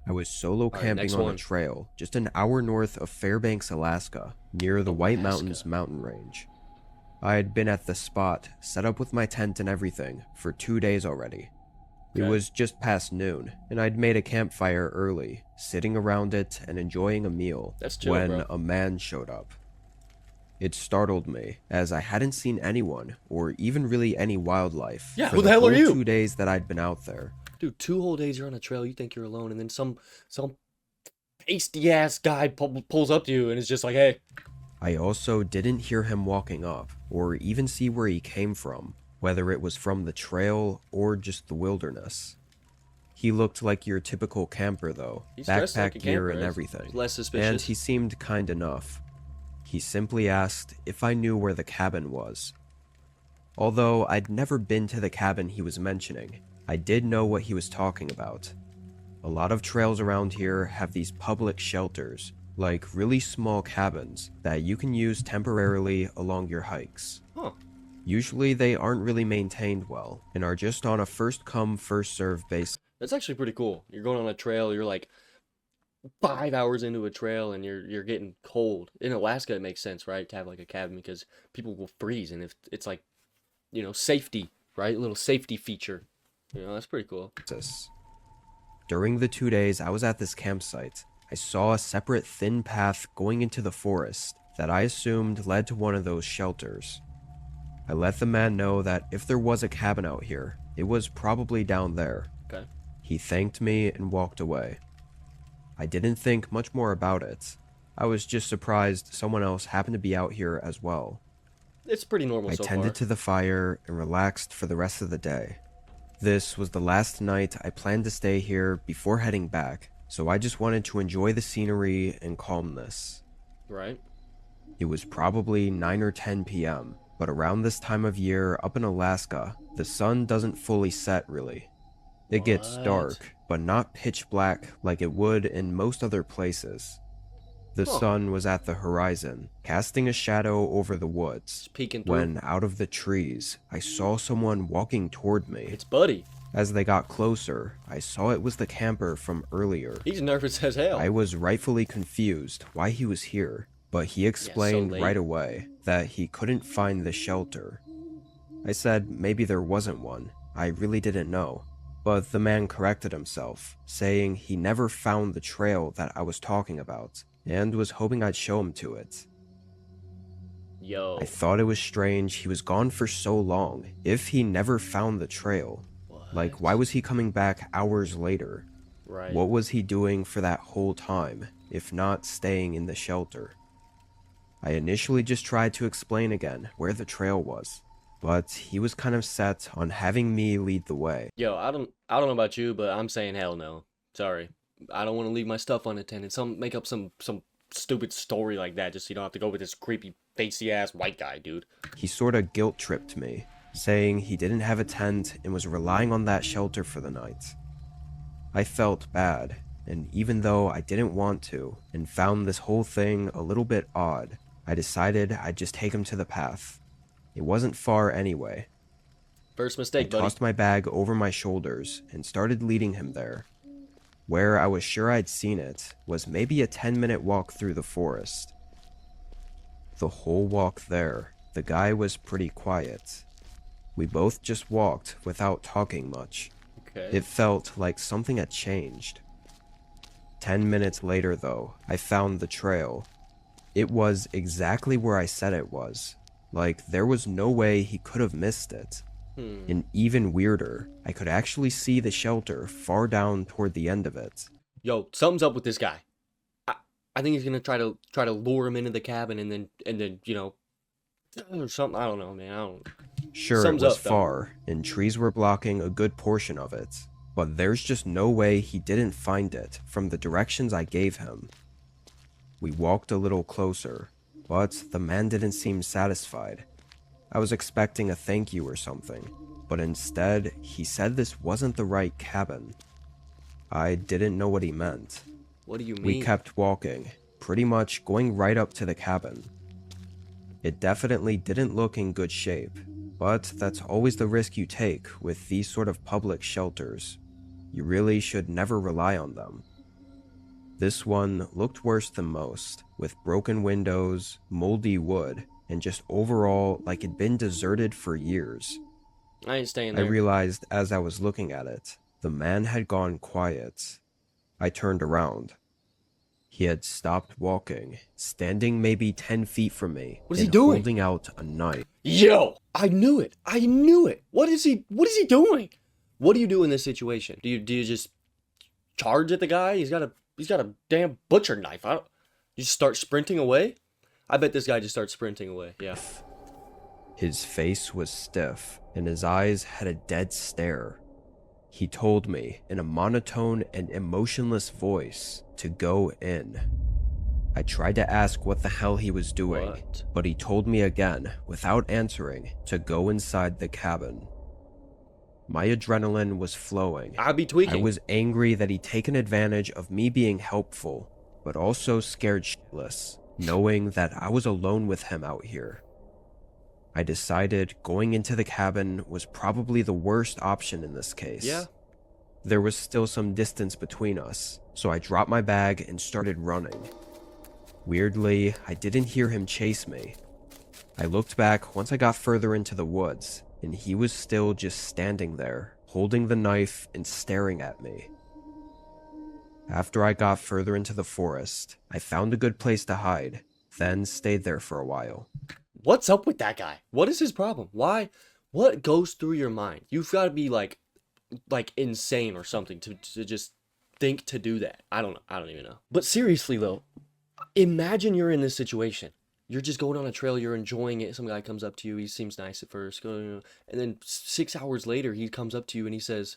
I was solo All right, camping next on a one. trail just an hour north of Fairbanks, Alaska, near the White Mountains Alaska. mountain range. I had been at the spot, set up with my tent and everything, for 2 days already. It Okay. was just past noon, and I'd made a campfire early, sitting around it and enjoying a meal, That's chill, when bro. a man showed up. It startled me, as I hadn't seen anyone, or even really any wildlife, Yeah, for who the the hell are whole you? 2 days that I'd been out there. Dude, 2 whole days you're on a trail, you think you're alone, and then some pasty ass guy pulls up to you and is just like, hey. I also didn't hear him walking up, or even see where he came from, whether it was from the trail or just the wilderness. He looked like your typical camper though, He's dressed like a backpack gear camper. and It's everything, less and suspicious. he seemed kind enough. He simply asked if I knew where the cabin was. Although I'd never been to the cabin he was mentioning, I did know what he was talking about. A lot of trails around here have these public shelters, like really small cabins that you can use temporarily along your hikes. Huh. Usually they aren't really maintained well and are just on a first come first served basis. That's actually pretty cool. You're going on a trail, you're like 5 hours into a trail and you're getting cold. In Alaska it makes sense, right? To have like a cabin because people will freeze, and if it's like, safety, right? A little safety feature. That's pretty cool. During the 2 days I was at this campsite, I saw a separate thin path going into the forest that I assumed led to one of those shelters. I let the man know that if there was a cabin out here, it was probably down there. Okay. He thanked me and walked away. I didn't think much more about it. I was just surprised someone else happened to be out here as well. It's pretty normal I so tended far. to the fire and relaxed for the rest of the day. This was the last night I planned to stay here before heading back, so I just wanted to enjoy the scenery and calmness. Right? It was probably 9 or 10 p.m., but around this time of year up in Alaska, the sun doesn't fully set really. It gets What? dark, but not pitch black like it would in most other places. The Huh. sun was at the horizon, casting a shadow over the woods, Just peeking through. when out of the trees, I saw someone walking toward me. It's Buddy. As they got closer, I saw it was the camper from earlier. He's nervous as hell. I was rightfully confused why he was here, but he explained late. right away that he couldn't find the shelter. I said maybe there wasn't one, I really didn't know, but the man corrected himself, saying he never found the trail that I was talking about, and was hoping I'd show him to it. Yo. I thought it was strange he was gone for so long, if he never found the trail. What? Like, why was he coming back hours later? Right. What was he doing for that whole time, if not staying in the shelter? I initially just tried to explain again where the trail was, but he was kind of set on having me lead the way. Yo, I don't know about you, but I'm saying hell no. Sorry. I don't want to leave my stuff unattended. Make up some stupid story like that just so you don't have to go with this creepy facey ass white guy, dude. He sorta guilt tripped me, saying he didn't have a tent and was relying on that shelter for the night. I felt bad, and even though I didn't want to, and found this whole thing a little bit odd, I decided I'd just take him to the path. It wasn't far anyway. First I mistake, buddy. tossed my bag over my shoulders and started leading him there. Where I was sure I'd seen it was maybe a 10-minute walk through the forest. The whole walk there, the guy was pretty quiet. We both just walked without talking much. Okay. It felt like something had changed. 10 minutes later though, I found the trail. It was exactly where I said it was. Like, there was no way he could have missed it. And even weirder, I could actually see the shelter far down toward the end of it. Yo, something's up with this guy. I think he's gonna try to lure him into the cabin and then or something. I don't know, man. I don't. Sure, Sums it was up, though. far, and trees were blocking a good portion of it, but there's just no way he didn't find it from the directions I gave him. We walked a little closer, but the man didn't seem satisfied. I was expecting a thank you or something, but instead, he said this wasn't the right cabin. I didn't know what he meant. What do you mean? We kept walking, pretty much going right up to the cabin. It definitely didn't look in good shape, but that's always the risk you take with these sort of public shelters. You really should never rely on them. This one looked worse than most, with broken windows, moldy wood, and just overall like it'd been deserted for years. I ain't staying I there. realized as I was looking at it, the man had gone quiet. I turned around. He had stopped walking, standing maybe 10 feet from me, What is he and doing? holding out a knife. Yo, I knew it. I knew it. What is he doing? What do you do in this situation? Do you just charge at the guy? He's got a damn butcher knife. You just start sprinting away? I bet this guy just starts sprinting away. Yeah. His face was stiff, and his eyes had a dead stare. He told me in a monotone and emotionless voice to go in. I tried to ask what the hell he was doing, What? but he told me again, without answering, to go inside the cabin. My adrenaline was flowing. I'd be tweaking. I was angry that he'd taken advantage of me being helpful, but also scared shitless, knowing that I was alone with him out here. I decided going into the cabin was probably the worst option in this case. Yeah. There was still some distance between us, so I dropped my bag and started running. Weirdly, I didn't hear him chase me. I looked back once I got further into the woods, and he was still just standing there, holding the knife and staring at me. After I got further into the forest, I found a good place to hide, then stayed there for a while. What's up with that guy? What is his problem? Why? What goes through your mind? You've got to be like insane or something to just think to do that. I don't know. I don't even know. But seriously though, imagine you're in this situation. You're just going on a trail, you're enjoying it. Some guy comes up to you, he seems nice at first, and then 6 hours later, he comes up to you and he says,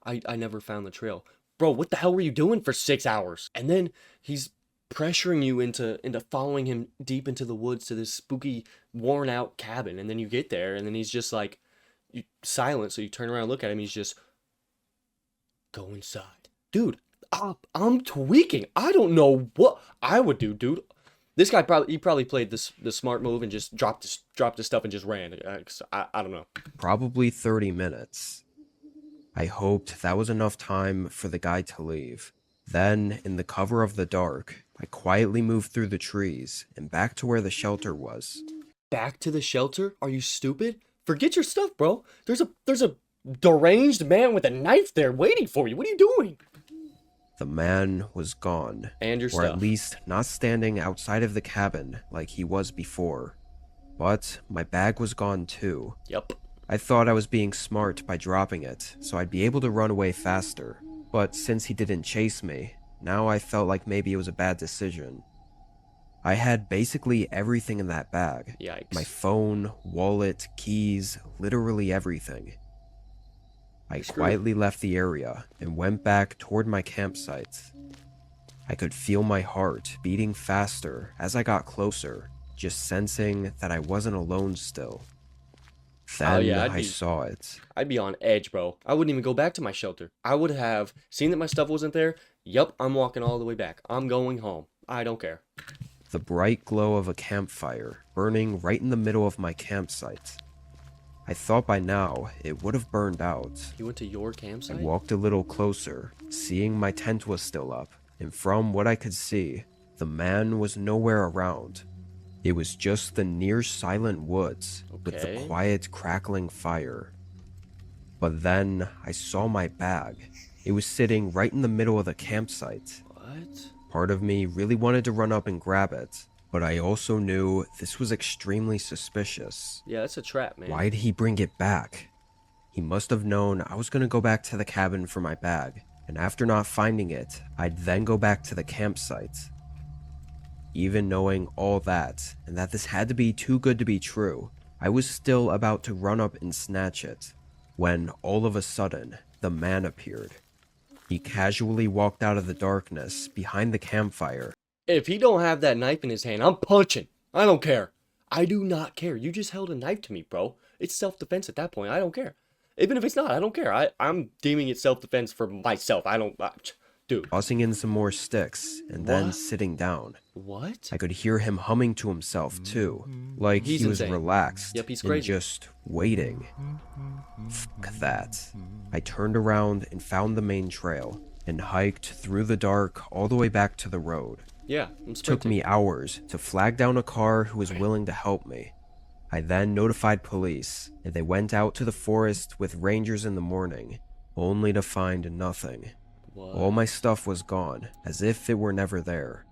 I never found the trail. Bro, what the hell were you doing for 6 hours? And then he's pressuring you into following him deep into the woods to this spooky, worn out cabin. And then you get there, and then he's just like, silent, so you turn around and look at him, he's just, go inside. Dude, I'm tweaking. I don't know what I would do, dude. This guy probably played the smart move and just dropped his stuff and just ran. I don't know. Probably 30 minutes. I hoped that was enough time for the guy to leave. Then, in the cover of the dark, I quietly moved through the trees and back to where the shelter was. Back to the shelter? Are you stupid? Forget your stuff, bro. There's a deranged man with a knife there waiting for you. What are you doing? The man was gone, And your or stuff. at least not standing outside of the cabin like he was before. But my bag was gone too. Yep. I thought I was being smart by dropping it, so I'd be able to run away faster. But since he didn't chase me, now I felt like maybe it was a bad decision. I had basically everything in that bag. Yikes. My phone, wallet, keys, literally everything. I Screwed. quietly left the area and went back toward my campsite. I could feel my heart beating faster as I got closer, just sensing that I wasn't alone still. Then yeah, I saw it. I'd be on edge, bro. I wouldn't even go back to my shelter. I would have seen that my stuff wasn't there. Yup, I'm walking all the way back. I'm going home. I don't care. The bright glow of a campfire burning right in the middle of my campsite. I thought by now it would have burned out. You went to your I campsite? walked a little closer, seeing my tent was still up, and from what I could see, the man was nowhere around. It was just the near silent woods with the Okay. quiet crackling fire. But then I saw my bag. It was sitting right in the middle of the campsite. What? Part of me really wanted to run up and grab it, but I also knew this was extremely suspicious. Yeah, that's a trap, man. Why'd he bring it back? He must have known I was going to go back to the cabin for my bag, and after not finding it, I'd then go back to the campsite. Even knowing all that, and that this had to be too good to be true, I was still about to run up and snatch it, when all of a sudden, the man appeared. He casually walked out of the darkness behind the campfire. If he don't have that knife in his hand, I'm punching. I don't care. I do not care. You just held a knife to me, bro. It's self-defense at that point. I don't care. Even if it's not, I don't care. I'm deeming it self-defense for myself. Dude. Tossing in some more sticks, and then What? sitting down. What? I could hear him humming to himself too, like He's he was insane. relaxed Yep, he's and crazy. just waiting. Fuck that. I turned around and found the main trail, and hiked through the dark all the way back to the road. Yeah, I'm It took sprinting. me hours to flag down a car who was willing to help me. I then notified police, and they went out to the forest with rangers in the morning, only to find nothing. All my What? stuff was gone, as if it were never there.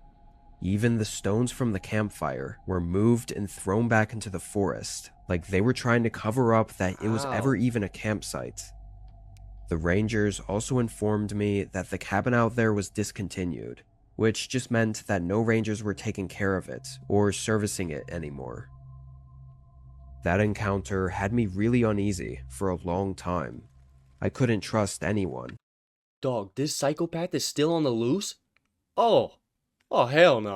Even the stones from the campfire were moved and thrown back into the forest, like they were trying to cover up that it was ever How? even a campsite. The rangers also informed me that the cabin out there was discontinued, which just meant that no rangers were taking care of it or servicing it anymore. That encounter had me really uneasy for a long time. I couldn't trust anyone. Dog, this psychopath is still on the loose? Oh. Oh, hell no.